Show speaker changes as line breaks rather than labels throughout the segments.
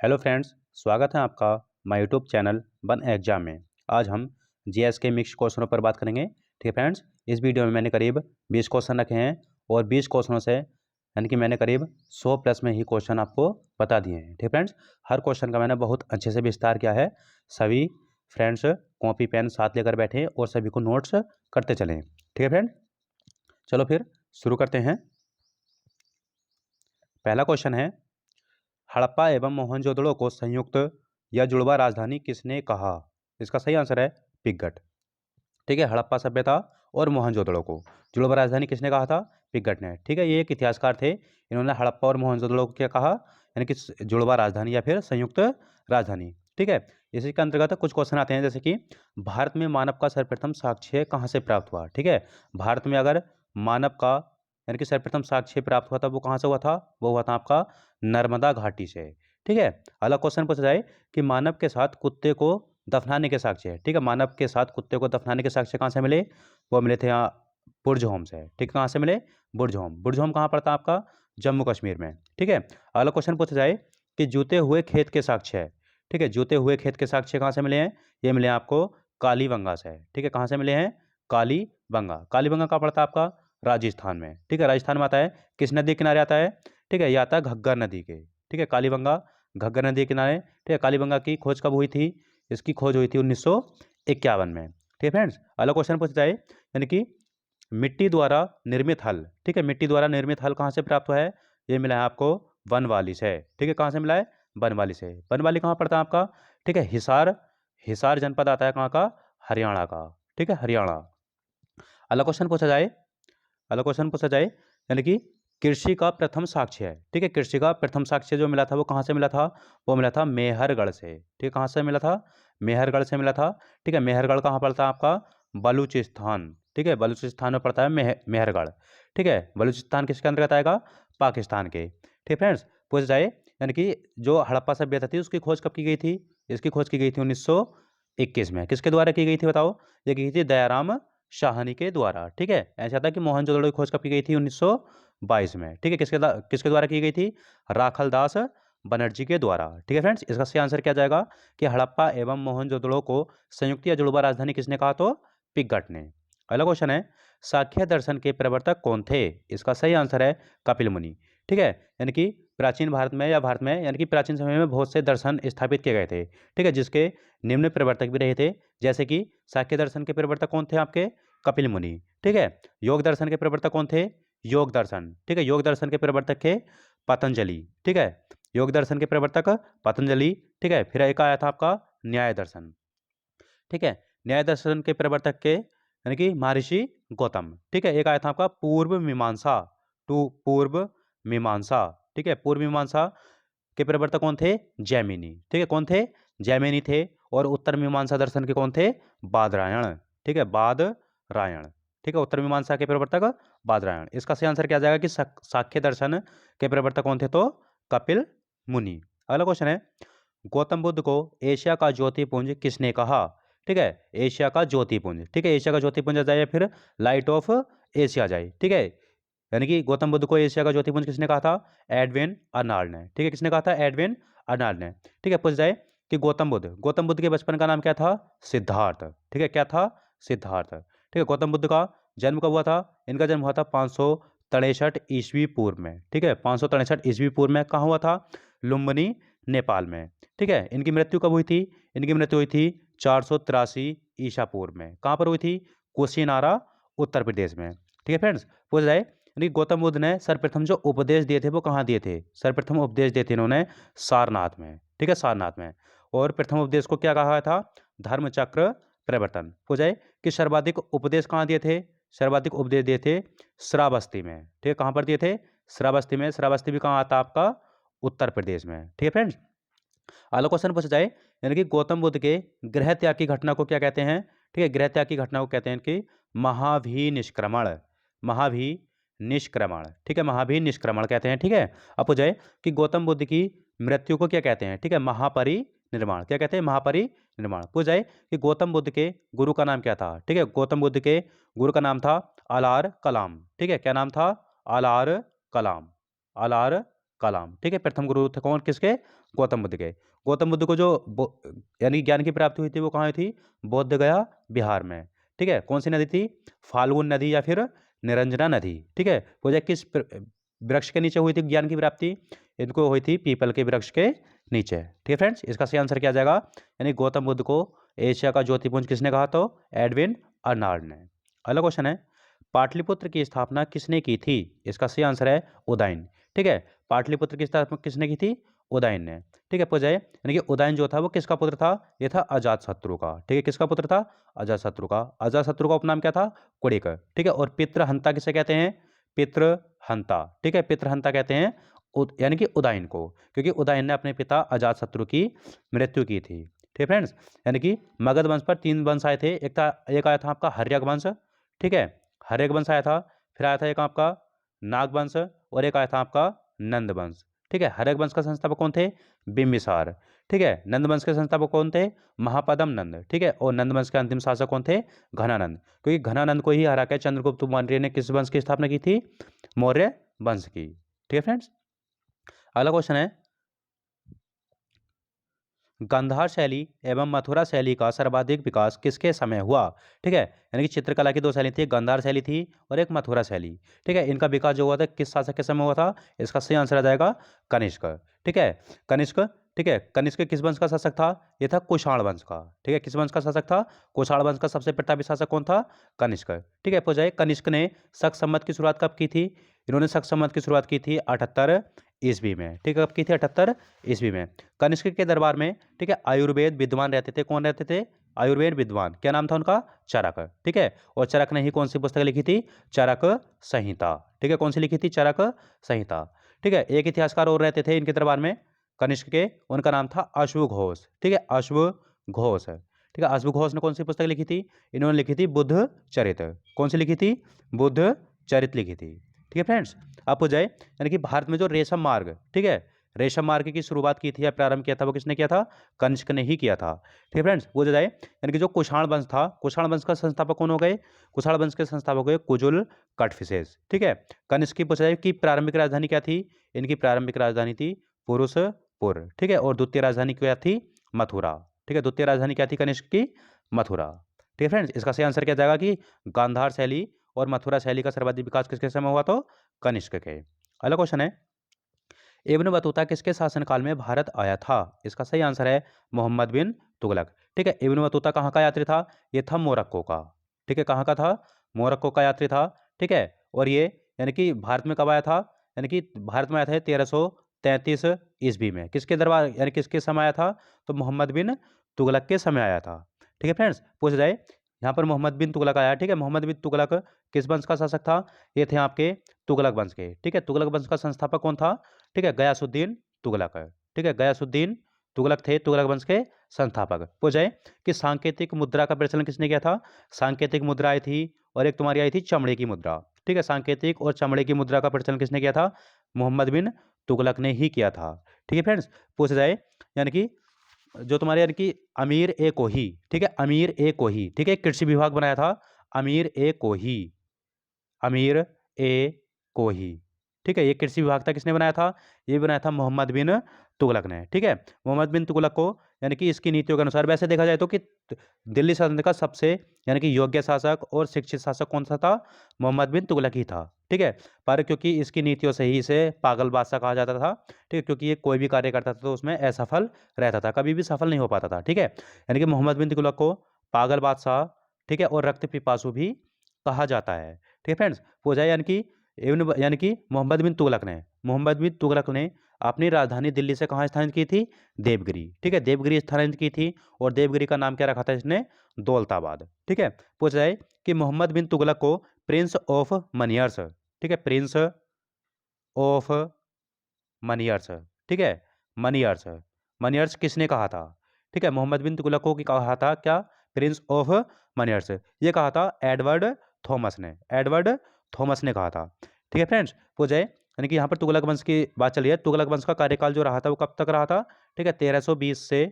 Hello friends, स्वागत है आपका my YouTube channel one exam में। आज हम जीएस के मिक्स क्वेश्चनों पर बात करेंगे। ठीक है फ्रेंड्स, इस वीडियो में मैंने करीब 20 क्वेश्चन रखे हैं और 20 क्वेश्चनों से यानी कि मैंने करीब 100 प्लस में ही क्वेश्चन आपको बता दिए हैं। ठीक है फ्रेंड्स, हर क्वेश्चन का मैंने बहुत अच्छे से विस्तार किया है। सभी फ्रेंड्स कॉपी पेन साथ लेकर बैठे और सभी को नोट्स करते चलें। ठीक है फ्रेंड, चलो फिर शुरू करते हैं। पहला क्वेश्चन है, हड़प्पा एवं मोहनजोदड़ो को संयुक्त या जुड़वा राजधानी किसने कहा? इसका सही आंसर है पिग्गट। ठीक है, हड़प्पा सभ्यता और मोहनजोदड़ो को जुड़वा राजधानी किसने कहा था? पिग्गट ने। ठीक है, ये एक इतिहासकार थे। इन्होंने हड़प्पा और मोहनजोदड़ो को क्या कहा, यानी कि जुड़वा राजधानी या फिर संयुक्त राजधानी। ठीक है, इसी के अंतर्गत कुछ क्वेश्चन आते हैं, जैसे कि भारत में मानव का सर्वप्रथम साक्ष्य कहाँ से प्राप्त हुआ? ठीक है, भारत में अगर मानव का यानी कि सर्वप्रथम साक्ष्य प्राप्त हुआ था, वो कहाँ से हुआ था? वो हुआ था आपका नर्मदा घाटी से। ठीक है, अगला क्वेश्चन पूछा जाए कि मानव के साथ कुत्ते को दफनाने के साक्ष्य है। ठीक है, मानव के साथ कुत्ते को दफनाने के साक्ष्य कहाँ से मिले? वो मिले थे यहाँ बुर्ज होम से। ठीक है, कहाँ से मिले? बुर्ज होम। बुर्ज होम कहाँ पड़ता है आपका? जम्मू कश्मीर में। ठीक है, अगला क्वेश्चन पूछा जाए कि जूते हुए खेत के साक्ष्य है। ठीक है, जूते हुए खेत के साक्ष्य कहाँ से मिले हैं? ये मिले हैं आपको कालीबंगा से। ठीक है, कहाँ से मिले हैं? कालीबंगा। कालीबंगा कहाँ पड़ता है आपका? राजस्थान में। ठीक है, राजस्थान में आता है। किस नदी के किनारे आता है? ठीक है, ये आता है घग्गर नदी के। ठीक है, कालीबंगा घग्गर नदी के किनारे। ठीक है, कालीबंगा की खोज कब हुई थी? इसकी खोज हुई थी 1951 में। ठीक है फ्रेंड्स, अगला क्वेश्चन पूछा जाए, यानी कि मिट्टी द्वारा निर्मित हल। ठीक है, मिट्टी द्वारा निर्मित हल कहाँ से प्राप्त हुआ है? ये मिला है आपको बनवाली से। ठीक है, कहाँ से मिला है? बनवाली से। बनवाली कहाँ पड़ता है आपका? ठीक है, हिसार। हिसार जनपद आता है कहाँ का? हरियाणा का। ठीक है, हरियाणा। अगला क्वेश्चन पूछा जाए, अगला क्वेश्चन पूछा जाए, यानी कि कृषि का प्रथम साक्ष्य है। ठीक है, कृषि का प्रथम साक्ष्य जो मिला था वो कहाँ से मिला था? वो मिला था मेहरगढ़ से। ठीक है, कहाँ से मिला था? मेहरगढ़ से मिला था। ठीक है, मेहरगढ़ कहाँ पड़ता है आपका? बलूचिस्तान। ठीक है, बलूचिस्तान में पड़ता है मेहरगढ़। ठीक है, बलूचिस्तान किसके अंतर्गत आएगा? पाकिस्तान के। ठीक फ्रेंड्स, पूछा जाए, यानी कि जो हड़प्पा सभ्यता थी उसकी खोज कब की गई थी? इसकी खोज की गई थी 1921 में। किसके द्वारा की गई थी बताओ? ये की गई थी दयाराम शाहनी के द्वारा। ठीक है, ऐसा था कि मोहनजोदड़ो की खोज कब की गई थी? 1922 में। ठीक है, किसके द्वारा की गई थी? राखल दास बनर्जी के द्वारा। ठीक है फ्रेंड्स, इसका सही आंसर क्या जाएगा कि हड़प्पा एवं मोहनजोदड़ो को संयुक्त या जुड़वा राजधानी किसने कहा? तो पिग्गट ने। अगला क्वेश्चन है, सांख्य दर्शन के प्रवर्तक कौन थे? इसका सही आंसर है कपिल मुनि। ठीक है, यानी कि प्राचीन भारत में या भारत में यानी कि प्राचीन समय में बहुत से दर्शन स्थापित किए गए थे। ठीक है, जिसके निम्न प्रवर्तक भी रहे थे, जैसे कि सांख्य दर्शन के प्रवर्तक कौन थे आपके? कपिल मुनि। ठीक है, योग दर्शन के प्रवर्तक कौन थे? योग दर्शन। ठीक है, योग दर्शन के प्रवर्तक थे पतंजलि। ठीक है, योग दर्शन के प्रवर्तक पतंजलि। ठीक है, फिर एक आया था आपका न्याय दर्शन। ठीक है, न्याय दर्शन के प्रवर्तक के यानी कि महर्षि गौतम। ठीक है, एक आया था आपका पूर्व मीमांसा। पूर्व मीमांसा। ठीक है, पूर्व मीमांसा के प्रवर्तक कौन थे? जैमिनी। ठीक है, कौन थे? जैमिनी थे। और उत्तर मीमांसा दर्शन के कौन थे? बादरायण। ठीक है, बादरायण। ठीक है, उत्तर मीमांसा के प्रवर्तक बादरायण। इसका सही आंसर क्या जाएगा कि सांख्य दर्शन के प्रवर्तक कौन थे? तो कपिल मुनि। अगला क्वेश्चन है, गौतम बुद्ध को एशिया का ज्योतिपुंज किसने कहा? ठीक है, एशिया का ज्योतिपुंज। ठीक है, एशिया का ज्योतिपुंज आ जाए या फिर लाइट ऑफ एशिया आ जाए। ठीक है, यानी कि गौतम बुद्ध को एशिया का ज्योतिपुंज किसने कहा था? एडविन अर्नाल्ड ने। ठीक है, किसने कहा था? एडविन अर्नाल्ड ने। ठीक है, पूछ जाए कि गौतम बुद्ध के बचपन का नाम क्या था? सिद्धार्थ। ठीक है, क्या था? सिद्धार्थ। ठीक है, गौतम बुद्ध का जन्म कब हुआ था? इनका जन्म हुआ था 563 ईस्वी पूर्व में। ठीक है, 563 ईस्वी पूर्व में। कहाँ हुआ था? लुम्बिनी, नेपाल में। ठीक है, इनकी मृत्यु कब हुई थी? इनकी मृत्यु हुई थी 483 ईसा पूर्व में। कहाँ पर हुई थी? कुशीनारा, उत्तर प्रदेश में। ठीक है फ्रेंड्स, पूछ जाए, यानी गौतम बुद्ध ने सर्वप्रथम जो उपदेश दिए थे वो कहाँ दिए थे? सर्वप्रथम उपदेश दिए थे इन्होंने सारनाथ में। ठीक है, सारनाथ में। और प्रथम उपदेश को क्या कहा था? धर्मचक्र प्रवर्तन। हो जाए कि सर्वाधिक उपदेश कहाँ दिए थे? सर्वाधिक उपदेश दिए थे श्रावस्ती में। ठीक है, कहाँ पर दिए थे? श्रावस्ती में। श्रावस्ती भी कहाँ आता है आपका? उत्तर प्रदेश में। ठीक है फ्रेंड्स, अगला क्वेश्चन पूछा जाए, यानी कि गौतम बुद्ध के गृह त्याग की घटना को क्या कहते हैं? ठीक है, गृह त्याग की घटना को कहते हैं कि महाभिनिष्क्रमण। महाभिनिष्क्रमण। ठीक है, महाभिनिष्क्रमण कहते हैं। ठीक है, अब पूछा जाए कि गौतम बुद्ध की मृत्यु को क्या कहते हैं? ठीक है, महापरिनिर्वाण। क्या कहते हैं? महापरिनिर्वाण। पूछा जाए कि गौतम बुद्ध के गुरु का नाम क्या था? ठीक है, गौतम बुद्ध के गुरु का नाम था अलार कलाम। ठीक है, क्या नाम था? अलार कलाम। अलार कलाम। ठीक है, प्रथम गुरु थे कौन, किसके? गौतम बुद्ध के। गौतम बुद्ध को जो यानी ज्ञान की प्राप्ति हुई थी वो कहाँ हुई थी? बोध गया बिहार में। ठीक है, कौन सी नदी थी? फाल्गुन नदी या फिर निरंजना नदी। ठीक है, पूजा किस वृक्ष के नीचे हुई थी ज्ञान की प्राप्ति? इनको हुई थी पीपल के वृक्ष के नीचे। ठीक है फ्रेंड्स, इसका सही आंसर क्या आ जाएगा? यानी गौतम बुद्ध को एशिया का ज्योतिपुंज किसने कहा? तो एडविन अर्नाल्ड ने। अगला क्वेश्चन है, पाटलिपुत्र की स्थापना किसने की थी? इसका सही आंसर है उदयन। ठीक है, पाटलिपुत्र की स्थापना किसने की थी? उदयन ने। ठीक है, पूजा यानी कि उदयन जो था वो किसका पुत्र था? ये था अजातशत्रु का। ठीक है, किसका पुत्र था? अजातशत्रु का। अजातशत्रु का उपनाम क्या था? कुड़िक। ठीक है, और पितृहंता किसे कहते हैं? पितृहंता। ठीक है, पितृहंता कहते हैं यानी कि उदयन को, क्योंकि उदयन ने अपने पिता अजातशत्रु की मृत्यु की थी। ठीक है फ्रेंड्स, यानी कि मगध वंश पर 3 वंश आए थे। एक आया था आपका हर्यक वंश। ठीक है, हर्यक वंश आया था। फिर आया था एक आपका नाग वंश, और एक आया था आपका नंद वंश। ठीक है, हर्यक वंश का संस्थापक कौन थे? बिंबिसार। ठीक है, नंद वंश के संस्थापक कौन थे? महापदम नंद। ठीक है, और नंद वंश के अंतिम शासक कौन थे? घनानंद। क्योंकि घनानंद को ही हरा के चंद्रगुप्त मौर्य ने किस वंश की स्थापना की थी? मौर्य वंश की। ठीक है फ्रेंड्स, अगला क्वेश्चन है, गांधार शैली एवं मथुरा शैली का सर्वाधिक विकास किसके समय हुआ? ठीक है, यानी कि चित्रकला की 2 शैली थी, गांधार शैली थी और एक मथुरा शैली। ठीक है, इनका विकास जो हुआ था किस शासक के समय हुआ था? इसका सही आंसर आ जाएगा कनिष्क। ठीक है, कनिष्क। ठीक है, कनिष्क किस वंश का शासक था? ये था कुषाण वंश का। ठीक है, किस वंश का शासक था? कुषाण वंश का सबसे प्रतापी शासक कौन था? कनिष्क। ठीक है, पूछा कनिष्क ने शक संवत की शुरुआत कब की थी? इन्होंने शक संवत की शुरुआत की थी 78 ईस्वी में। ठीक है, कब की थी? 78 ईस्वी में। कनिष्क के दरबार में, ठीक है, आयुर्वेद विद्वान रहते थे। कौन रहते थे? आयुर्वेद विद्वान। क्या नाम था उनका? चरक। ठीक है, और चरक ने ही कौन सी पुस्तक लिखी थी? चरक संहिता। ठीक है, कौन सी लिखी थी? चरक संहिता। ठीक है, एक इतिहासकार और रहते थे इनके दरबार में कनिष्क के, उनका नाम था अश्वघोष। ठीक है, अश्वघोष। ठीक है, अश्वघोष ने कौन सी पुस्तक लिखी थी? इन्होंने लिखी थी बुद्ध चरित। कौन सी लिखी थी? बुद्ध चरित लिखी थी। ठीक है फ्रेंड्स, आप हो जाए यानी कि भारत में जो रेशम मार्ग, ठीक है, रेशम मार्ग की शुरुआत की थी या प्रारंभ किया था वो किसने किया था? कनिष्क ने ही किया था। ठीक है फ्रेंड्स, वो जाए यानी कि जो कुषाण वंश था, कुषाण वंश का संस्थापक कौन हो गए? कुषाण वंश के संस्थापक हुए कुजुल कटफिसेस। ठीक है, कनिष्क की पूछा जाए कि प्रारंभिक राजधानी क्या थी? इनकी प्रारंभिक राजधानी थी पुरुषपुर। ठीक है, और द्वितीय राजधानी क्या थी? मथुरा। ठीक है, द्वितीय राजधानी क्या थी कनिष्क की? मथुरा। ठीक है फ्रेंड्स, इसका सही आंसर क्या जाएगा कि गांधार शैली और मथुरा शैली का सर्वाधिक विकास किसके समय हुआ? तो कनिष्क के। अगला क्वेश्चन है, इब्न बतूता किसके शासनकाल में भारत आया था? इसका सही आंसर है मोहम्मद बिन तुगलक। ठीक है, इब्न बतूता कहाँ का यात्री था? ये था मोरक्को का। ठीक है, कहाँ का था? मोरक्को का यात्री था। ठीक है, और ये यानी कि भारत में कब आया था? यानी कि भारत में आया था 1333 ईस्वी में। किसके दरबार यानी किसके समय आया था? तो मोहम्मद बिन तुगलक के समय आया था। ठीक है फ्रेंड्स, पूछ जाए यहाँ पर मोहम्मद बिन तुगलक आया। ठीक है, मोहम्मद बिन तुगलक किस वंश का शासक था? ये थे आपके तुगलक वंश के। ठीक है, तुगलक वंश का संस्थापक कौन था? ठीक है, गयासुद्दीन तुगलक। ठीक है, गयासुद्दीन तुगलक थे तुगलक वंश के संस्थापक। पूछे कि सांकेतिक मुद्रा का प्रचलन किसने किया था? सांकेतिक मुद्रा आई थी, और एक तुम्हारी आई थी चमड़े की मुद्रा। ठीक है, सांकेतिक और चमड़े की मुद्रा का प्रचलन किसने किया था? मोहम्मद बिन तुगलक ने ही किया था। ठीक है फ्रेंड्स, पूछ जाए यानी कि जो तुम्हारे यानी कि अमीर ए कोही। ठीक है, अमीर ए कोही। ठीक है, कृषि विभाग बनाया था अमीर ए कोही। अमीर ए कोही। ठीक है, ये कृषि विभाग था, किसने बनाया था? ये बनाया था मोहम्मद बिन तुगलक ने। ठीक है, मोहम्मद बिन तुगलक को यानी कि इसकी नीतियों के अनुसार वैसे देखा जाए तो कि दिल्ली सल्तनत का सबसे यानी कि योग्य शासक और शिक्षित शासक कौन सा था? मोहम्मद बिन तुगलक ही था। ठीक है, पर क्योंकि इसकी नीतियों से ही इसे पागल बादशाह कहा जाता था। ठीक है, क्योंकि ये कोई भी कार्य करता था तो उसमें असफल रहता था, कभी भी सफल नहीं हो पाता था। ठीक है, यानी कि मोहम्मद बिन तुगलक को पागल बादशाह, ठीक है, और रक्त पिपासु भी कहा जाता है। ठीक है फ्रेंड्स, पूछा यानी कि यानी कि मोहम्मद बिन तुगलक ने अपनी राजधानी दिल्ली से कहाँ स्थानांतरित की थी? देवगिरी। ठीक है, देवगिरी स्थानांतरित की थी, और देवगिरी का नाम क्या रखा था इसने? दौलताबाद। ठीक है, पूछा जाए कि मोहम्मद बिन तुगलक को प्रिंस ऑफ मनियर्स, ठीक है, प्रिंस ऑफ मनियर्स, ठीक है, मनियर्स, मनियर्स किसने कहा था? ठीक है, मोहम्मद बिन तुगलक को कहा था क्या? Prince of moneyers. ये कहा था एडवर्ड थॉमस ने। एडवर्ड थॉमस ने कहा था। ठीक है फ्रेंड्स, हो जाए यानी कि यहाँ पर तुगलक वंश की बात चली है। तुगलक वंश का कार्यकाल जो रहा था वो कब तक रहा था? ठीक है, 1320 से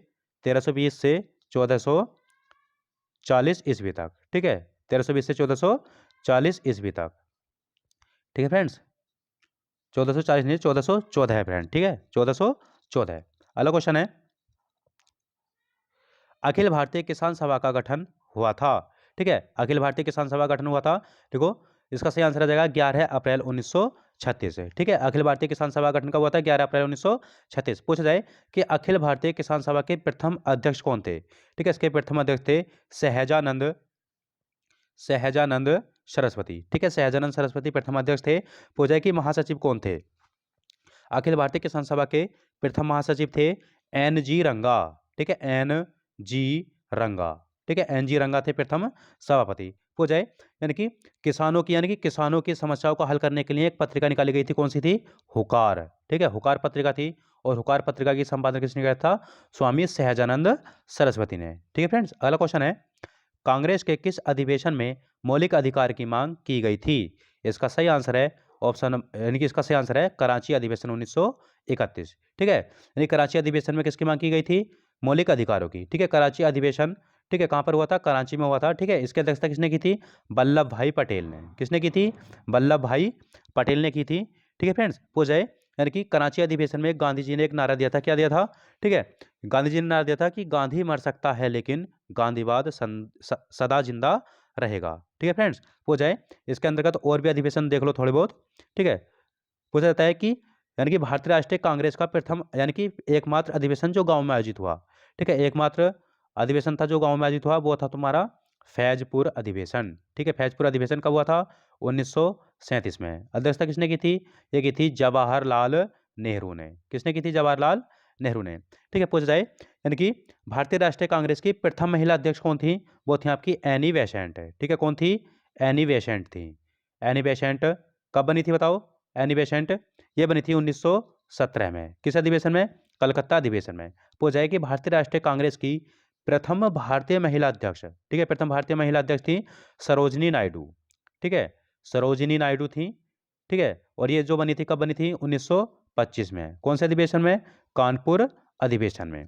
1440 ईस्वी तक। ठीक है, 1320 से 1440 ईस्वी तक। ठीक है फ्रेंड्स, 1440 नहीं, 1414 है फ्रेंड, ठीक है, 1414। अगला क्वेश्चन है, अखिल भारतीय किसान सभा का गठन हुआ था। ठीक है, अखिल भारतीय किसान सभा गठन हुआ था। देखो, इसका सही आंसर आ जाएगा 11 अप्रैल 1936 से। ठीक है, अखिल भारतीय किसान सभा गठन कब हुआ था? 11 अप्रैल 1936। पूछा जाए कि अखिल भारतीय किसान सभा के प्रथम अध्यक्ष कौन थे? ठीक है, इसके प्रथम अध्यक्ष थे सहजानंद सहजानंद सरस्वती। ठीक है, सहजानंद सरस्वती प्रथम अध्यक्ष थे। पूछा जाए कि महासचिव कौन थे? अखिल भारतीय किसान सभा के प्रथम महासचिव थे एन जी रंगा। ठीक है, एन जी रंगा। ठीक है, एन जी रंगा थे प्रथम सभापति। हो जाए यानी कि किसानों की समस्याओं को हल करने के लिए एक पत्रिका निकाली गई थी। कौन सी थी? हुकार। ठीक है, हुकार पत्रिका थी। और हुकार पत्रिका की संपादन किसने किया था? स्वामी सहजानंद सरस्वती ने। ठीक है फ्रेंड्स, अगला क्वेश्चन है, कांग्रेस के किस अधिवेशन में मौलिक अधिकार की मांग की गई थी? इसका सही आंसर है ऑप्शन, यानी कि इसका सही आंसर है कराची अधिवेशन 1931। ठीक है, यानी कराची अधिवेशन में किसकी मांग की गई थी? मौलिक अधिकारों की। ठीक है, कराची अधिवेशन, ठीक है, कहाँ पर हुआ था? कराची में हुआ था। ठीक है, इसकी अध्यक्षता किसने की थी? वल्लभ भाई पटेल ने। किसने की थी? वल्लभ भाई पटेल ने की थी। ठीक है फ्रेंड्स, पूछ जाए, यानी कि कराची अधिवेशन में गांधी जी ने एक नारा दिया था। क्या दिया था? ठीक है, गांधी जी ने नारा दिया था कि गांधी मर सकता है लेकिन गांधीवाद सदा जिंदा रहेगा। ठीक है फ्रेंड्स, हो जाए, इसके अंतर्गत और भी अधिवेशन देख लो थोड़े बहुत। ठीक है, पूछा जाता है कि यानी कि भारतीय राष्ट्रीय कांग्रेस का प्रथम यानी कि एकमात्र अधिवेशन जो गांव में आयोजित हुआ। ठीक है, एकमात्र अधिवेशन था जो गांव में आयोजित हुआ, वो था तुम्हारा फैजपुर अधिवेशन। ठीक है, फैजपुर अधिवेशन कब हुआ था? 1937 में। अध्यक्षता किसने की थी? ये की थी जवाहरलाल नेहरू ने। किसने की थी? जवाहरलाल नेहरू ने। ठीक है, पूछा जाए, यानी कि भारतीय राष्ट्रीय कांग्रेस की प्रथम महिला अध्यक्ष कौन थी? वो थी आपकी एनी बेसेंट। ठीक है, कौन थी? एनी बेसेंट थी। एनी बेसेंट कब बनी थी बताओ? एनी बेसेंट ये बनी थी 1917 में। किस अधिवेशन में? कलकत्ता अधिवेशन में। पूछा जाए कि भारतीय राष्ट्रीय कांग्रेस की प्रथम भारतीय महिला अध्यक्ष, ठीक है, प्रथम भारतीय महिला अध्यक्ष थी सरोजिनी नायडू। ठीक है, सरोजिनी नायडू थी। ठीक है, और ये जो बनी थी कब बनी थी? 1925 में। कौन से अधिवेशन में? कानपुर अधिवेशन में।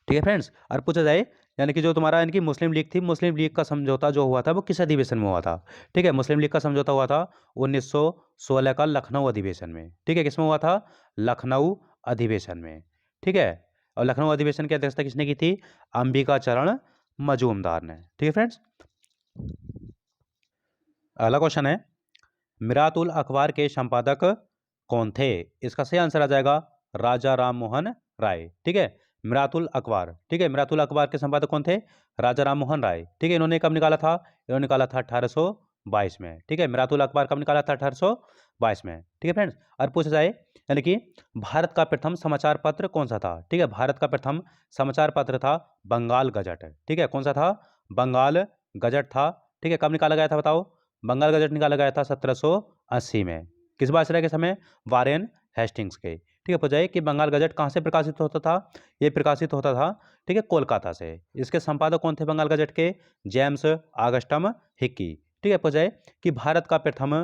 ठीक है फ्रेंड्स, और पूछा जाए, यानी कि जो तुम्हारा यानी कि मुस्लिम लीग थी, मुस्लिम लीग का समझौता जो हुआ था वो किस अधिवेशन में हुआ था? ठीक है, मुस्लिम लीग का समझौता हुआ था 1916 का लखनऊ अधिवेशन में। ठीक है, किसमें हुआ था? लखनऊ अधिवेशन में। ठीक है, और लखनऊ अधिवेशन की अध्यक्षता किसने की थी? अंबिका चरण मजूमदार ने। ठीक है फ्रेंड्स, अगला क्वेश्चन है, मिरातुल अखबार के संपादक कौन थे? इसका सही आंसर आ जाएगा राजा राम मोहन राय। ठीक है, मिरातुल अखबार। ठीक है, मिरातुल अखबार के संपादक कौन थे? राजा राम मोहन राय। ठीक है, इन्होंने कब निकाला था? इन्होंने निकाला था 1822 में। ठीक है, मिरातुल अखबार कब निकाला था? 1822 में। ठीक है फ्रेंड्स, और पूछा जाए, यानी कि भारत का प्रथम समाचार पत्र कौन सा था? ठीक है, भारत का प्रथम समाचार पत्र था बंगाल गजट। ठीक है, कौन सा था? बंगाल गजट था। ठीक है, कब निकाला गया था बताओ? बंगाल गजट निकाला गया था 1780 में। किस बादशाह के समय? वारेन हेस्टिंग्स के। ठीक है, पूछा जाए कि बंगाल गजट कहाँ से प्रकाशित होता था? ये प्रकाशित होता था, ठीक है, कोलकाता से। इसके संपादक कौन थे बंगाल गजट के? James Augustus Hicky. ठीक है, पूछा जाए कि भारत का प्रथम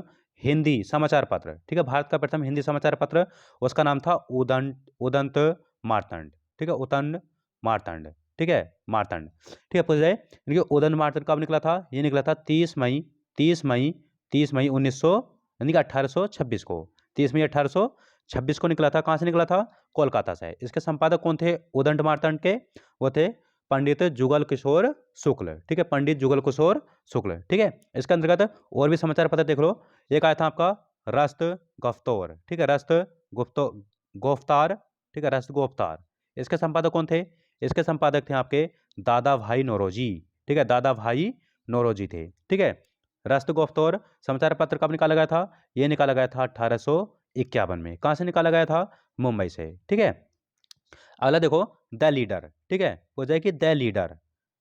हिंदी समाचार पत्र, ठीक है, भारत का प्रथम हिंदी समाचार पत्र, उसका नाम था उदंत मार्तंड। ठीक है, उदंत मार्तंड। ठीक है, मार्तंड। ठीक है, पूछा जाए, यानी कि उदंत मार्तंड कब निकला था? ये निकला था 30 मई 1900 यानी कि 1826 को। 30 मई 1826 को निकला था। कहाँ से निकला था? कोलकाता से। इसके संपादक कौन थे उदंत मार्तंड के? वो थे पंडित जुगल किशोर शुक्ल। ठीक है, पंडित जुगल किशोर शुक्ल। ठीक है, इसके अंतर्गत और भी समाचार पत्र देख लो। एक आया था आपका रस्त गफ्तौर। ठीक है, रस्त गुफ्तो गोफ्तार। ठीक है, रस्त गोफ्तार। इसके संपादक कौन थे? इसके संपादक थे आपके दादा भाई नौरोजी। ठीक है, दादा भाई नौरोजी थे। ठीक है, रस्त गफ्तौर समाचार पत्र कब निकाला गया था? ये निकाला गया था 1851 में। कहाँ से निकाला गया था? मुंबई से। ठीक है, अगला देखो, द लीडर। ठीक है, हो जाए कि द लीडर।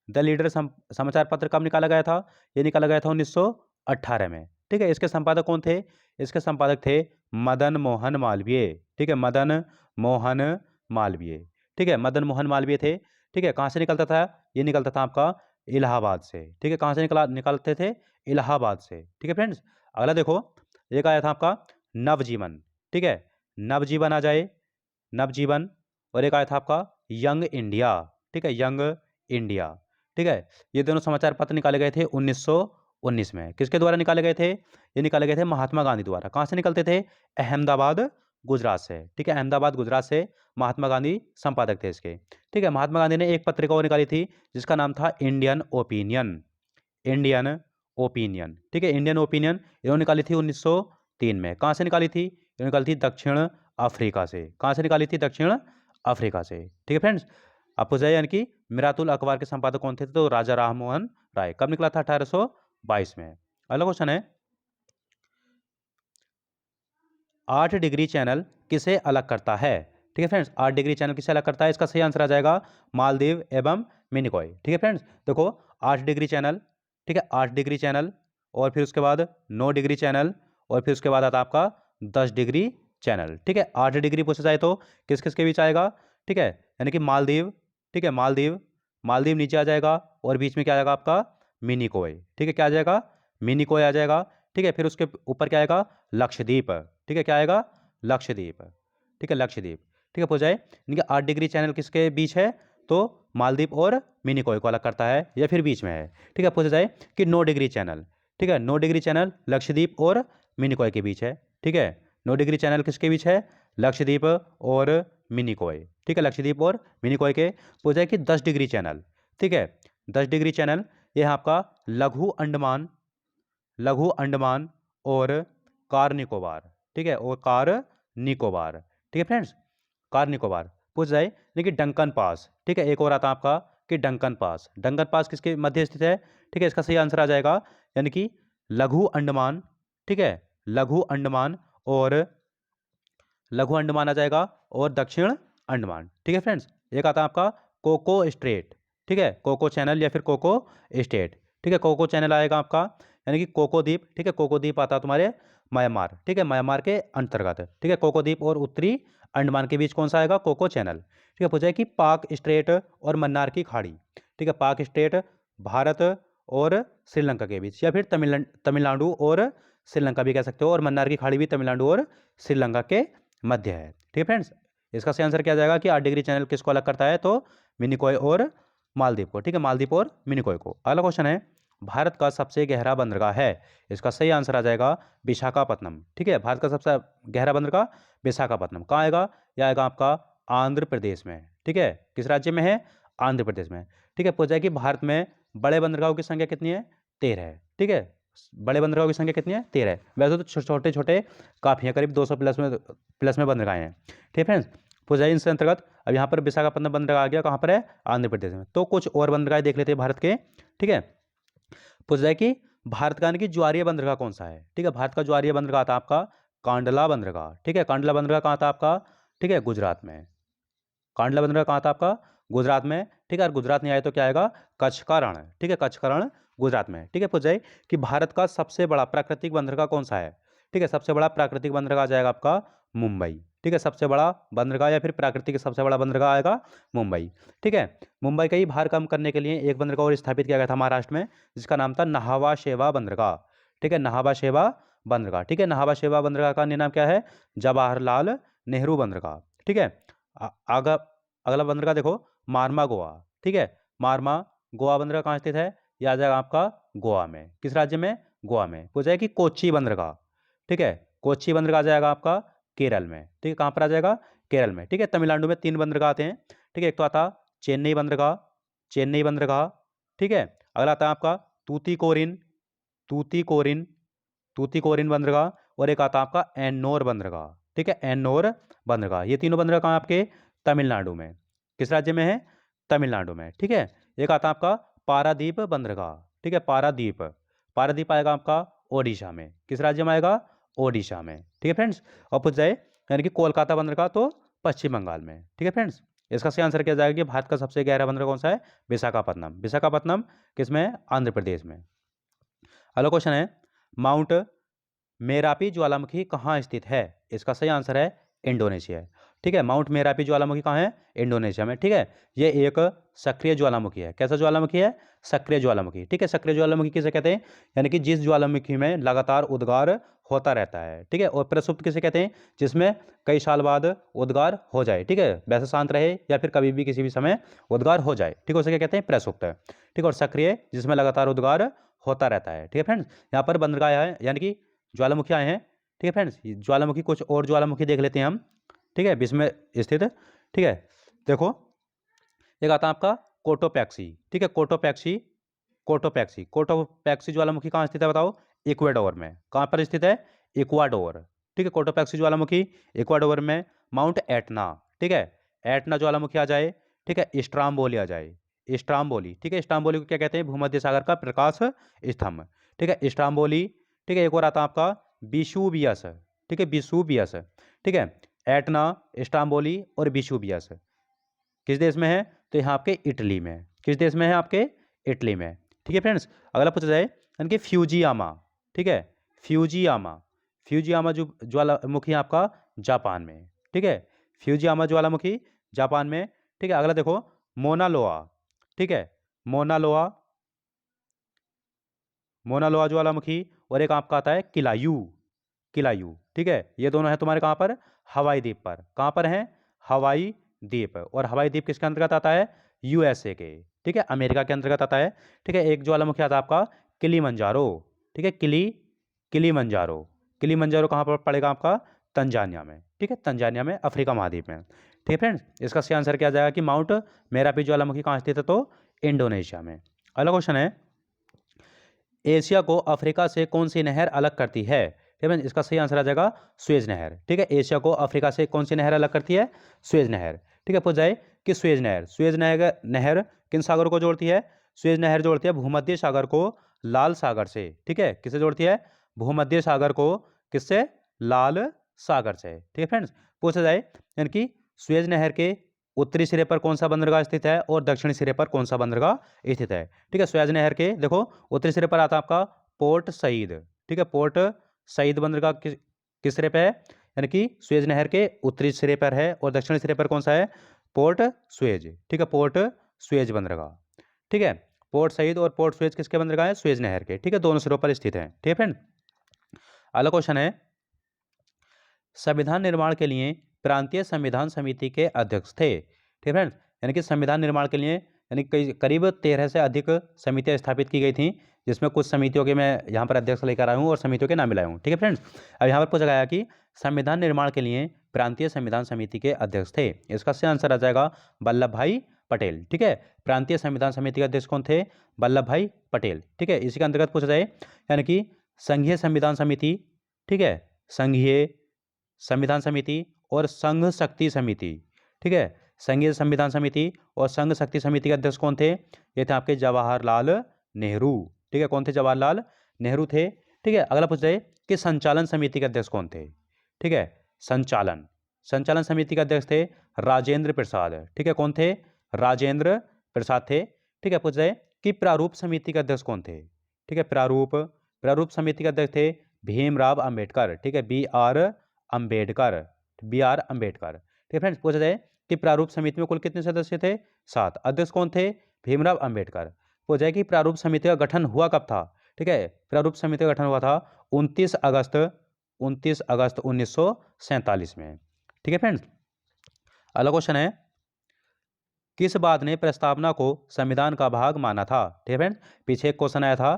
द लीडर समाचार पत्र कब निकाला गया था? ये निकाला गया था 1918 में। ठीक है, इसके संपादक कौन थे? इसके संपादक थे मदन मोहन मालवीय। ठीक है, मदन मोहन मालवीय। ठीक है, मदन मोहन मालवीय थे। ठीक है, कहाँ से निकलता था? ये निकलता था आपका इलाहाबाद से। ठीक है, कहाँ से निकालते थे? इलाहाबाद से। ठीक है फ्रेंड्स, अगला देखो, एक आया था आपका नवजीवन। ठीक है, नवजीवन आ जाए, नवजीवन। और एक आया था आपका यंग इंडिया। ठीक है, यंग इंडिया। ठीक है, ये दोनों समाचार पत्र निकाले गए थे 19 में। किसके द्वारा निकाले गए थे? ये निकाले गए थे महात्मा गांधी द्वारा। कहाँ से निकलते थे? अहमदाबाद गुजरात से। ठीक है, अहमदाबाद गुजरात से महात्मा गांधी संपादक थे इसके। ठीक है, महात्मा गांधी ने एक पत्रिका और निकाली थी जिसका नाम था इंडियन ओपिनियन। Indian opinion. ठीक है, इंडियन ओपिनियन इन्होंने निकाली थी 1903 में। कहाँ से निकाली थी? इन्होंने निकाली थी दक्षिण अफ्रीका से। कहाँ से निकाली थी? दक्षिण अफ्रीका से। ठीक है फ्रेंड्स, अब पूछा यानी कि मिरातुल अखबार के संपादक कौन थे? तो राजा राम मोहन राय। कब निकला था? 1822 में। अगला क्वेश्चन है, 8 डिग्री चैनल किसे अलग करता है? ठीक है फ्रेंड्स, 8 डिग्री चैनल किसे अलग करता है? इसका सही आंसर आ जाएगा मालदीव एवं मिनिकॉय। ठीक है फ्रेंड्स, देखो 8 डिग्री चैनल, ठीक है 8 डिग्री चैनल, और फिर उसके बाद 9 डिग्री चैनल, और फिर उसके बाद आता है आपका 10 डिग्री चैनल। ठीक है, 8 डिग्री पूछा जाए तो किस किस के बीच आएगा? ठीक है, यानी कि मालदीव, ठीक है मालदीव, मालदीव नीचे आ जाएगा, और बीच में क्या आ जाएगा आपका? मिनिकॉय। ठीक है, क्या आ जाएगा? मिनिकॉय आ जाएगा। ठीक है, फिर उसके ऊपर क्या आएगा? लक्षद्वीप। ठीक है, क्या आएगा? लक्षद्वीप। ठीक है, लक्षद्वीप। ठीक है, पूछ जाए इनके 8 डिग्री चैनल किसके बीच है? तो मालदीव और मिनिकॉय को अलग करता है, या फिर बीच में है। ठीक है, पूछा जाए कि 9 डिग्री चैनल, ठीक है 9 डिग्री चैनल लक्षद्वीप और मिनिकॉय के बीच है। ठीक है, 9 डिग्री चैनल किसके बीच है? लक्षद्वीप और मिनिकॉय। ठीक है, लक्षद्वीप और मिनिकॉय के। पूछा जाए कि 10 डिग्री चैनल, ठीक है 10 डिग्री चैनल ये है आपका लघु अंडमान, लघु अंडमान और कार निकोबार। ठीक है, और कार निकोबार। ठीक है फ्रेंड्स, कार निकोबार। पूछ जाए लेकिन डंकन पास। ठीक है, एक और आता है आपका कि डंकन पास। डंकन पास किसके मध्य स्थित है? ठीक है, इसका सही आंसर आ जाएगा यानी कि लघु अंडमान। ठीक है, लघु अंडमान और लघु अंडमान आ जाएगा, और दक्षिण अंडमान। ठीक है फ्रेंड्स, एक आता है आपका कोको स्ट्रेट। ठीक है, कोको चैनल या फिर कोको स्टेट। ठीक है, कोको चैनल आएगा आपका यानी कि कोको द्वीप। ठीक है, कोको द्वीप आता है तुम्हारे म्यांमार। ठीक है, म्यांमार के अंतर्गत। ठीक है, कोको द्वीप और उत्तरी अंडमान के बीच कौन सा आएगा? Coco Chanel. ठीक है, पूछा है कि पाक स्ट्रेट और मन्नार की खाड़ी। ठीक है, पाक स्ट्रेट भारत और श्रीलंका के बीच, या फिर तमिलनाडु और श्रीलंका भी कह सकते हो, और मन्नार की खाड़ी भी तमिलनाडु और श्रीलंका के मध्य है। ठीक है फ्रेंड्स, इसका सही आंसर क्या जाएगा कि 8 डिग्री चैनल किसको अलग करता है? तो मिनिकॉय और मालदीव को। ठीक है, मालदीव और मिनिकॉय को। अगला क्वेश्चन है, भारत का सबसे गहरा बंदरगाह है? इसका सही आंसर आ जाएगा विशाखापत्तनम। ठीक है, भारत का सबसे गहरा बंदरगाह विशाखापत्तनम। कहाँ आएगा? यह आएगा आपका आंध्र प्रदेश में। ठीक है, किस राज्य में है? आंध्र प्रदेश में। ठीक है, पूछा है कि भारत में बड़े बंदरगाहों की संख्या कितनी है? 13 है। ठीक है, बड़े बंदरगाहों की संख्या कितनी है? 13 है। वैसे तो छोटे छोटे काफ़ी हैं, करीब 200 प्लस में बंदरगाह हैं। ठीक है फ्रेंड्स, पूछा इनसे अंतर्गत अब यहाँ पर विशाखापत्तनम बंदरगाह आ गया, कहाँ पर है? आंध्र प्रदेश में। तो कुछ और बंदरगाह देख लेते हैं भारत के। ठीक है, पूछ जाए कि भारत का यानी कि ज्वारीय बंदरगाह कौन सा है? ठीक है, भारत का ज्वारीय बंदरगाह आता है आपका कांडला बंदरगाह। ठीक है, कांडला बंदरगाह कहाँ था आपका? ठीक है, गुजरात में। कांडला बंदरगाह कहाँ था आपका? गुजरात में। ठीक है, और गुजरात नहीं आए तो क्या आएगा? कच्छ का रण। ठीक है, कच्छ का रण गुजरात में। ठीक है, पूछ जाए कि भारत का सबसे बड़ा प्राकृतिक बंदरगाह कौन सा है? ठीक है, सबसे बड़ा प्राकृतिक बंदरगाह आ जाएगा आपका मुंबई। ठीक है, सबसे बड़ा बंदरगाह या फिर प्राकृतिक सबसे बड़ा बंदरगाह आएगा मुंबई। ठीक है, मुंबई का ही भार कम करने के लिए एक बंदरगाह और स्थापित किया गया था महाराष्ट्र में, जिसका नाम था नाहवा शेवा बंदरगाह। ठीक है, नाहवा शेवा बंदरगाह। ठीक है, नाहवा शेवा बंदरगाह का अन्य नाम क्या है? जवाहरलाल नेहरू बंदरगाह। ठीक है, आगा अगला बंदरगाह देखो मारमा गोवा। ठीक है, मारमा गोवा बंदरगाह कहाँ स्थित है? यह आ जाएगा आपका गोवा में। किस राज्य में? गोवा में। पूछा है कि कोच्चि बंदरगाह। ठीक है, कोच्चि बंदरगाह आ जाएगा आपका केरल में। ठीक है, कहाँ पर आ जाएगा? केरल में। ठीक है, तमिलनाडु में 3 बंदरगाह आते हैं। ठीक है, एक तो आता चेन्नई बंदरगाह, चेन्नई बंदरगाह। ठीक है, अगला आता है आपका तूतीकोरिन, तूतीकोरिन, तूतीकोरिन बंदरगाह, और एक आता है आपका एन्नोर बंदरगाह। ठीक है, एन्नोर बंदरगाह। ये तीनों बंदरगाह कहाँ आपके? तमिलनाडु में। किस राज्य में है? तमिलनाडु में। ठीक है, एक आता है आपका पारादीप बंदरगाह। ठीक है, पारादीप, पारादीप आएगा आपका ओडिशा में। किस राज्य में आएगा? ओडिशा में। ठीक है फ्रेंड्स, और पूछ जाए यानी कि कोलकाता बंदरगाह तो पश्चिम बंगाल में। ठीक है फ्रेंड्स, इसका सही आंसर क्या जाएगा कि भारत का सबसे गहरा बंदरगाह कौन सा है? विशाखापत्तनम। विशाखापत्तनम किसमें है? आंध्र प्रदेश में। अगला क्वेश्चन है, माउंट मेरापी ज्वालामुखी कहाँ स्थित है? इसका सही आंसर है इंडोनेशिया। ठीक है, माउंट मेरापी ज्वालामुखी कहाँ है? इंडोनेशिया में। ठीक है, ये एक सक्रिय ज्वालामुखी है। कैसा ज्वालामुखी है? सक्रिय ज्वालामुखी। ठीक है, सक्रिय ज्वालामुखी किसे कहते हैं? यानी कि जिस ज्वालामुखी में लगातार उद्गार होता रहता है। ठीक है, और प्रसुप्त किसे कहते हैं? जिसमें कई साल बाद उद्गार हो जाए। ठीक है, वैसे शांत रहे या फिर कभी भी किसी भी समय उद्गार हो जाए। ठीक है, उसे क्या कहते हैं? प्रसुप्त। ठीक है, और सक्रिय जिसमें लगातार उद्गार होता रहता है। ठीक है फ्रेंड्स, यहाँ पर बंदरगाह है यानी कि ज्वालामुखी आए हैं। ठीक है फ्रेंड्स, ज्वालामुखी कुछ और ज्वालामुखी देख लेते हैं हम। ठीक है, विश्व में स्थित। ठीक है, देखो एक आता है आपका कोटोपैक्सी। ठीक है, कोटोपैक्सी, कोटोपैक्सी, कोटोपैक्सी ज्वालामुखी कहाँ स्थित है बताओ? इक्वाडोर में। कहाँ पर स्थित है? इक्वाडोर। ठीक है, कोटोपैक्सी ज्वालामुखी इक्वाडोर में। माउंट एटना, ठीक है, एटना ज्वालामुखी आ जाए। ठीक है, स्ट्राम्बोली आ जाए, स्ट्राम्बोली। ठीक है, स्ट्राम्बोली को क्या कहते हैं? भूमध्य सागर का प्रकाश स्तंभ। ठीक है, स्ट्राम्बोली। ठीक है, एक और आता है आपका विसुवियस। ठीक है, विसुवियस। ठीक है, एटना, स्ट्राम्बोली और विसुवियस किस देश में है? तो यहाँ आपके इटली में। किस देश में है? आपके इटली में। ठीक है फ्रेंड्स, अगला पूछा जाए यानी कि फ्यूजियामा। ठीक है, फ्यूजियामा, फ्यूजियामा जो ज्वालामुखी है आपका जापान में। ठीक है, फ्यूजियामा ज्वालामुखी जापान में। ठीक है, अगला देखो मोनालोआ। ठीक है, मोनालोआ, मोनालोआ ज्वालामुखी। और एक आपका आता है किलायू, किलायू। ठीक है, ये दोनों है तुम्हारे कहाँ पर? हवाई द्वीप पर। कहाँ पर हैं? हवाई द्वीप। और हवाई द्वीप किसके अंतर्गत आता है? यूएसए के। ठीक है, अमेरिका के अंतर्गत आता है। ठीक है, एक ज्वालामुखी आता है आपका किलीमंजारो। ठीक है, किलीमंजारो, किलीमंजारो कहाँ पर पड़ेगा? आपका तंजानिया में। ठीक है, तंजानिया में, अफ्रीका महाद्वीप में। ठीक है फ्रेंड्स, इसका सही आंसर क्या आ जाएगा कि माउंट मेरापी ज्वालामुखी कहाँ स्थित है? तो इंडोनेशिया में। अगला क्वेश्चन है, एशिया को अफ्रीका से कौन सी नहर अलग करती है? ठीक है, इसका सही आंसर आ जाएगा सुएज नहर। ठीक है, एशिया को अफ्रीका से कौन सी नहर अलग करती है? सुएज नहर। ठीक है, पूछ जाए कि सुएज नहर, सुएज नहर, नहर किन सागरों को जोड़ती है? सुएज नहर जोड़ती है भूमध्य सागर को लाल सागर से। ठीक है, किससे जोड़ती है? भूमध्य सागर को किससे? लाल सागर से। ठीक है फ्रेंड्स, पूछा जाए यानी कि सुएज नहर के उत्तरी सिरे पर कौन सा बंदरगाह स्थित है और दक्षिणी सिरे पर कौन सा बंदरगाह स्थित है? ठीक है, सुएज नहर के देखो उत्तरी सिरे पर आता है आपका पोर्ट सईद। ठीक है, पोर्ट सईद बंदरगाह किस सिरे पे है? यानी कि सुएज नहर के उत्तरी सिरे पर है। और दक्षिणी सिरे पर कौन सा है? Port Suez. ठीक है, पोर्ट सुएज बंदरगाह। ठीक है, पोर्ट सईद और पोर्ट सुएज किसके बंदरगाह है? सुएज नहर के। ठीक है, दोनों सिरों पर स्थित है। ठीक है फ्रेंड, अगला क्वेश्चन है, संविधान निर्माण के लिए प्रांतीय संविधान समिति के अध्यक्ष थे। ठीक है फ्रेंड्स, यानी कि संविधान निर्माण के लिए यानी कई करीब 13 से अधिक समितियां स्थापित की गई थी, जिसमें कुछ समितियों के मैं यहाँ पर अध्यक्ष लेकर आया हूँ और समितियों के नाम मिलाया हूँ। ठीक है फ्रेंड्स, अब यहाँ पर पूछा गया कि संविधान निर्माण के लिए प्रांतीय संविधान समिति के अध्यक्ष थे। इसका सही आंसर आ जाएगा वल्लभ भाई पटेल। ठीक है, प्रांतीय संविधान समिति के अध्यक्ष कौन थे? वल्लभ भाई पटेल। ठीक है, इसी के अंतर्गत पूछा जाए यानी कि संघीय संविधान समिति, ठीक है, संघीय संविधान समिति और संघ शक्ति समिति। ठीक है, संघीय संविधान समिति और संघ शक्ति समिति के अध्यक्ष कौन थे? ये थे आपके जवाहरलाल नेहरू। ठीक है, कौन थे? जवाहरलाल नेहरू थे। ठीक है, अगला पूछ रहे कि संचालन समिति के अध्यक्ष कौन थे? ठीक है, संचालन, संचालन समिति के अध्यक्ष थे राजेंद्र प्रसाद। ठीक है, कौन थे? राजेंद्र प्रसाद थे। ठीक है, पूछ रहे कि प्रारूप समिति के अध्यक्ष कौन थे? ठीक है, प्रारूप, प्रारूप समिति के अध्यक्ष थे भीमराव अंबेडकर। ठीक है, बी आर अंबेडकर। ठीक है फ्रेंड्स, पूछा जाए कि प्रारूप समिति में कुल कितने सदस्य थे? 7। अध्यक्ष कौन थे? भीमराव अंबेडकर। पूछा जाए कि प्रारूप समिति का गठन हुआ कब था? ठीक है, प्रारूप समिति का गठन हुआ था 29 अगस्त 1947 में। ठीक है फ्रेंड्स, अगला क्वेश्चन है, किस बात ने प्रस्तावना को संविधान का भाग माना था? ठीक है फ्रेंड्स, पीछे एक क्वेश्चन आया था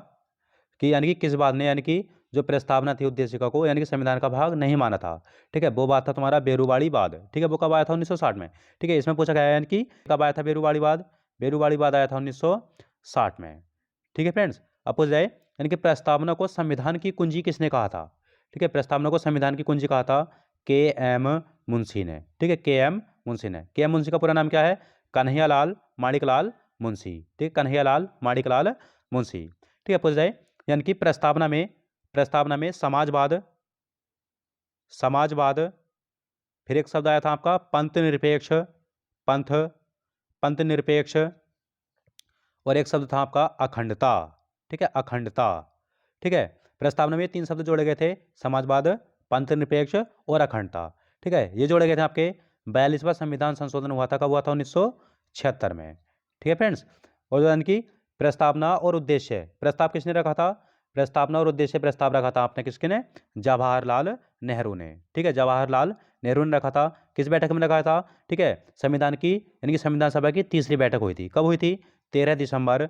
कि यानी कि किस बात ने यानी कि जो प्रस्तावना थी उद्देशिका को यानी कि संविधान का भाग नहीं माना था। ठीक है, वो बात था तुम्हारा बेरूवाड़ी वाद। ठीक है, वो कब आया था? 1960 में। ठीक है, इसमें पूछा गया है यानी कि कब आया था बेरूवाड़ी वाद? बेरूवाड़ी वाद आया था 1960 में। ठीक है फ्रेंड्स, अब पूछ जाए यानी कि प्रस्तावना को संविधान की कुंजी किसने कहा था? ठीक है, प्रस्तावना को संविधान की कुंजी कहा था के एम मुंशी ने। ठीक है, के एम मुंशी ने। के एम मुंशी का पूरा नाम क्या है? कन्हैयालाल माणिकलाल मुंशी। ठीक है, कन्हैयालाल माणिकलाल मुंशी। ठीक है, पूछ जाए यानी कि प्रस्तावना में समाजवाद, समाजवाद, फिर एक शब्द आया था आपका पंथ निरपेक्ष, पंथ, पंथ निरपेक्ष, और एक शब्द था आपका अखंडता। ठीक है, अखंडता। ठीक है, प्रस्तावना में 3 शब्द जोड़े गए थे, समाजवाद, पंथ निरपेक्ष और अखंडता। ठीक है, ये जोड़े गए थे आपके 42वां संविधान संशोधन हुआ था, कब हुआ था? 1976 में। ठीक है फ्रेंड्स, और यानी कि प्रस्तावना और उद्देश्य, प्रस्ताव किसने रखा था? प्रस्तावना और उद्देश्य प्रस्ताव रखा था आपने किसके ने? जवाहरलाल नेहरू ने। ठीक है, जवाहरलाल नेहरू ने रखा था। किस बैठक में रखा था? ठीक है, संविधान की यानी कि संविधान सभा की 3री बैठक हुई थी। कब हुई थी? 13 दिसंबर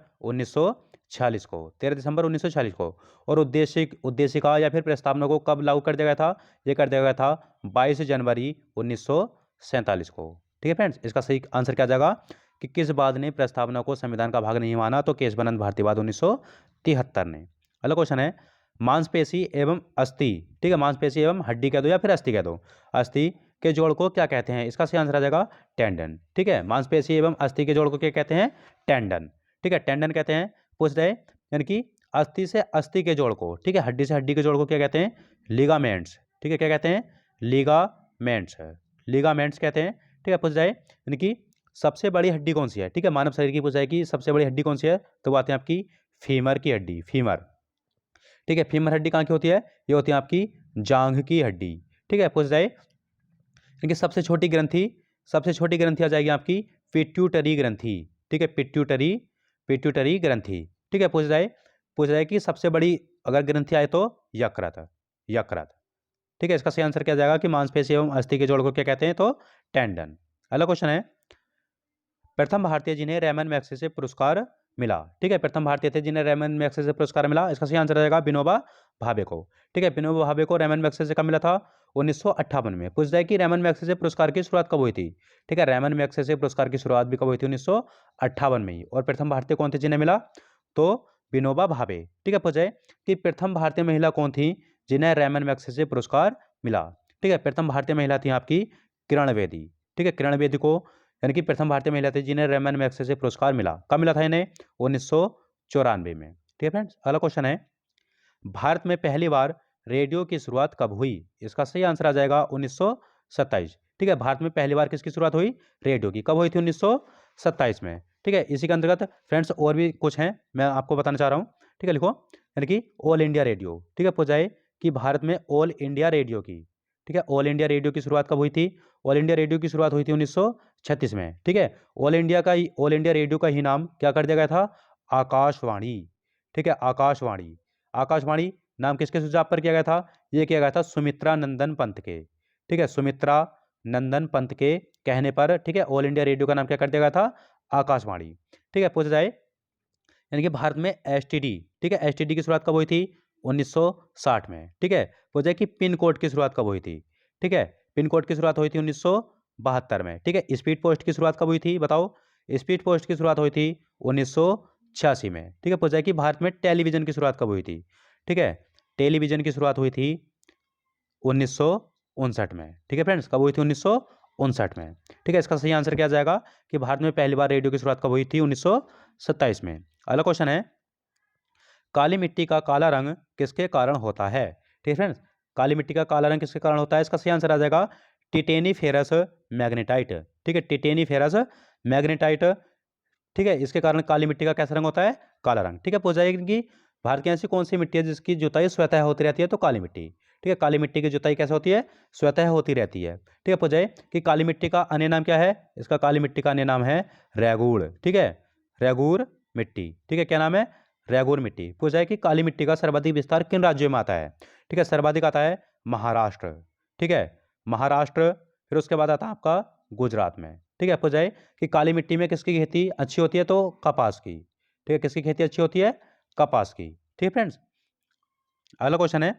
1946 को, 13 दिसंबर 1946 को। और उद्देशिका या फिर प्रस्तावना को कब लागू कर दिया गया था? ये कर दिया गया था 22 जनवरी 1947 को। ठीक है फ्रेंड्स, इसका सही आंसर क्या जाएगा कि किस वाद ने प्रस्तावना को संविधान का भाग नहीं माना? तो केशवानंद भारतीवाद 1973 ने। अगला क्वेश्चन है, मांसपेशी एवं अस्थि, ठीक है, मांसपेशी एवं हड्डी कह दो या फिर अस्थि कह दो, अस्थि के जोड़ को क्या कहते हैं? इसका सही आंसर आ जाएगा टेंडन। ठीक है, मांसपेशी एवं अस्थि के जोड़ को क्या कहते हैं? टेंडन। ठीक है, टेंडन कहते हैं। पूछ रहे यानी कि अस्थि से अस्थि के जोड़ को, ठीक है, हड्डी से हड्डी के जोड़ को क्या कहते हैं? लिगामेंट्स। ठीक है, क्या कहते हैं? लिगामेंट्स। लिगामेंट्स कहते हैं। ठीक है, पूछ जाए यानी कि सबसे बड़ी हड्डी कौन सी है? ठीक है, मानव शरीर की पूछ जाए कि सबसे बड़ी हड्डी कौन सी है? तो वो आती है आपकी फीमर की हड्डी, फीमर। ठीक है, फीमर हड्डी कहाँ की होती है? ये होती है आपकी जांघ की हड्डी। ठीक है, पूछ जाए क्योंकि सबसे छोटी ग्रंथि आ जाएगी आपकी पिट्यूटरी ग्रंथि। ठीक है, पिट्यूटरी ग्रंथि। ठीक है, पूछ जाए कि सबसे बड़ी अगर ग्रंथि आए तो यकृत, यकृत। ठीक है, इसका सही आंसर क्या जाएगा कि मांसपेशी एवं अस्थि के जोड़ को क्या कहते हैं? तो टेंडन। अगला क्वेश्चन है, प्रथम भारतीय जिन्हें रैमन मैग्सेसे पुरस्कार मिला। ठीक है, प्रथम भारतीय थे जिन्हें रैमन मैग्सेसे पुरस्कार मिला, इसका सही आंसर रहेगा विनोबा भावे को। ठीक है, विनोबा भावे को रैमन मैग्सेसे कब मिला था? 1958 में। पूछ जाए कि रैमन मैग्सेसे पुरस्कार की शुरुआत कब हुई थी? ठीक है, रैमन मैग्सेसे पुरस्कार की शुरुआत भी कब हुई थी? 1958 में ही। और प्रथम भारतीय कौन थे जिन्हें मिला? तो विनोबा भावे। ठीक है, पूछ जाए कि प्रथम भारतीय महिला कौन थी जिन्हें रैमन मैग्सेसे पुरस्कार मिला? ठीक है, प्रथम भारतीय महिला थी आपकी किरण बेदी। ठीक है, किरण बेदी को यानी कि प्रथम भारतीय महिला थी जिन्हें रैमन मैग्सेसे पुरस्कार मिला। कब मिला था इन्हें? 1994 में। ठीक है फ्रेंड्स, अगला क्वेश्चन है, भारत में पहली बार रेडियो की शुरुआत कब हुई? इसका सही आंसर आ जाएगा 1927। ठीक है, भारत में पहली बार किसकी शुरुआत हुई? रेडियो की। कब हुई थी? 1927 में। ठीक है, इसी के अंतर्गत फ्रेंड्स और भी कुछ हैं, मैं आपको बताना चाह रहा हूँ। ठीक है, लिखो यानी कि ऑल इंडिया रेडियो। ठीक है, पूछ जाए कि भारत में ऑल इंडिया रेडियो की, ठीक है, ऑल इंडिया रेडियो की शुरुआत कब हुई थी? ऑल इंडिया रेडियो की शुरुआत हुई थी 1936 में। ठीक है, ऑल इंडिया रेडियो का ही नाम क्या कर दिया गया था? आकाशवाणी। ठीक है, आकाशवाणी। आकाशवाणी नाम किसके सुझाव पर किया गया था? ये किया गया था सुमित्रा नंदन पंत के। ठीक है, सुमित्रा नंदन पंत के कहने पर, ठीक है, ऑल इंडिया रेडियो का नाम क्या कर दिया गया था? आकाशवाणी। ठीक है, पूछा जाए यानी कि भारत में एसटीडी, ठीक है, एसटीडी की शुरुआत कब हुई थी? 1960 में। ठीक है, पूछा कि पिन कोड की शुरुआत कब हुई थी? ठीक है, पिन कोड की शुरुआत हुई थी 1972 में। ठीक है, स्पीड पोस्ट की शुरुआत कब हुई थी? बताओ। स्पीड पोस्ट की शुरुआत हुई थी 1986 में। ठीक है, पूछा कि भारत में टेलीविजन की शुरुआत कब हुई थी? ठीक है, टेलीविजन की शुरुआत हुई थी 1959 में। ठीक है फ्रेंड्स, कब हुई थी? 1959 में। ठीक है, इसका सही आंसर क्या जाएगा कि भारत में पहली बार रेडियो की शुरुआत कब हुई थी? 1927 में। अगला क्वेश्चन है, काली मिट्टी का काला रंग किसके कारण होता है? ठीक है फ्रेंड्स, काली मिट्टी का काला रंग किसके कारण होता है? इसका सही आंसर आ जाएगा टिटेनीफेरस मैग्नेटाइट। ठीक है, टिटेनीफेरस मैग्नेटाइट। ठीक है, इसके कारण काली मिट्टी का कैसा रंग होता है? काला रंग। ठीक है, पूछ जाएगी कि भारत की ऐसी कौन सी मिट्टी है जिसकी जुताई स्वतः होती रहती है? तो काली मिट्टी। ठीक है, काली मिट्टी की जुताई कैसे होती है? स्वतः होती रहती है। ठीक है, पूछ जाए कि काली मिट्टी का अन्य नाम क्या है? इसका काली मिट्टी का अन्य नाम है रैगूर। ठीक है, रैगूर मिट्टी। ठीक है, क्या नाम है? रैगूर मिट्टी। पूछ जाए कि काली मिट्टी का सर्वाधिक विस्तार किन राज्यों में आता है? ठीक है, सर्वाधिक आता है महाराष्ट्र। ठीक है, महाराष्ट्र। फिर उसके बाद आता है आपका गुजरात में। ठीक है, पूछ जाए कि काली मिट्टी में किसकी खेती अच्छी होती है? तो कपास की। ठीक है, किसकी खेती अच्छी होती है? कपास की। ठीक है फ्रेंड्स, अगला क्वेश्चन है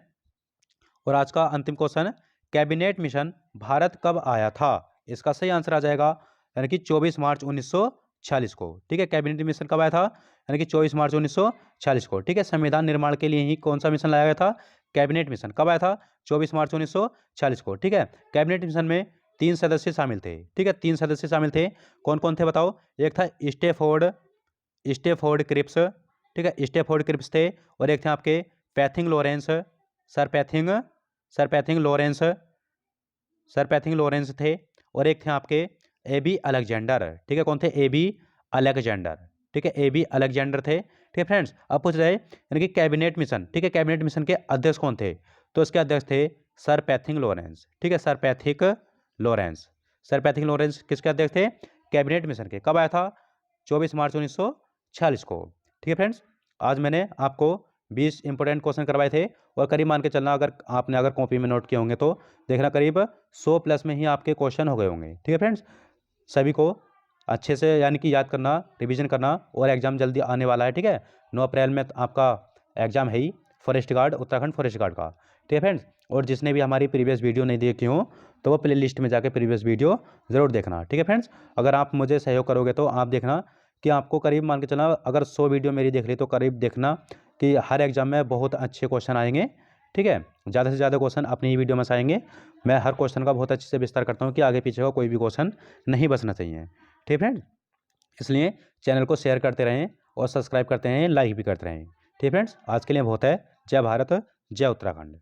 और आज का अंतिम क्वेश्चन, कैबिनेट मिशन भारत कब आया था? इसका सही आंसर आ जाएगा यानी कि 24 मार्च 1946 को। ठीक है, कैबिनेट मिशन कब आया था? यानी कि 24 मार्च 1946 को। ठीक है, संविधान निर्माण के लिए ही कौन सा मिशन लाया गया था? Cabinet mission. कब आया था? 24 मार्च 1946 को। ठीक है, कैबिनेट मिशन में 3 सदस्य शामिल थे। ठीक है, 3 सदस्य शामिल थे। कौन कौन थे बताओ? एक था स्टेफोर्ड क्रिप्स। ठीक है, स्टेफोर्ड क्रिप्स थे। और एक थे आपके पैथिंग लॉरेंस, सरपैथिंग लॉरेंस थे। और एक थे आपके एबी अलेक्जेंडर। ठीक है, कौन थे? AB Alexander. ठीक है, एबी अलेक्जेंडर थे। ठीक है फ्रेंड्स, अब पूछ रहे यानी कि कैबिनेट मिशन, ठीक है, कैबिनेट मिशन के अध्यक्ष कौन थे? तो इसके अध्यक्ष थे सरपैथिंग लॉरेंस। ठीक है, सरपैथिक लॉरेंस किसके अध्यक्ष थे? कैबिनेट मिशन के। कब आया था? 24 मार्च 1946 को। ठीक है फ्रेंड्स, आज मैंने आपको 20 इंपॉर्टेंट क्वेश्चन करवाए थे और करीब मान के चलना, अगर कॉपी में नोट किए होंगे तो देखना करीब 100 प्लस में ही आपके क्वेश्चन हो गए होंगे। ठीक है फ्रेंड्स, सभी को अच्छे से यानी कि याद करना, रिवीजन करना, और एग्ज़ाम जल्दी आने वाला है। ठीक है, 9 अप्रैल में आपका एग्ज़ाम है ही forest guard, Uttarakhand forest guard का। ठीक है फ्रेंड्स, और जिसने भी हमारी प्रीवियस वीडियो नहीं देखी हो तो वो प्ले लिस्ट में जाके प्रीवियस वीडियो ज़रूर देखना। ठीक है फ्रेंड्स, अगर आप मुझे सहयोग करोगे तो आप देखना कि आपको करीब मान के चलना, अगर 100 वीडियो मेरी देख ली तो करीब देखना कि हर एग्ज़ाम में बहुत अच्छे क्वेश्चन आएंगे। ठीक है, ज़्यादा से ज़्यादा क्वेश्चन अपनी ही वीडियो में से आएंगे। मैं हर क्वेश्चन का बहुत अच्छे से विस्तार करता हूँ कि आगे पीछे का कोई भी क्वेश्चन नहीं बचना चाहिए। ठीक है फ्रेंड्स, इसलिए चैनल को शेयर करते रहें और सब्सक्राइब करते रहें, लाइक भी करते रहें। ठीक है फ्रेंड्स, आज के लिए बहुत है। जय भारत, जय उत्तराखंड।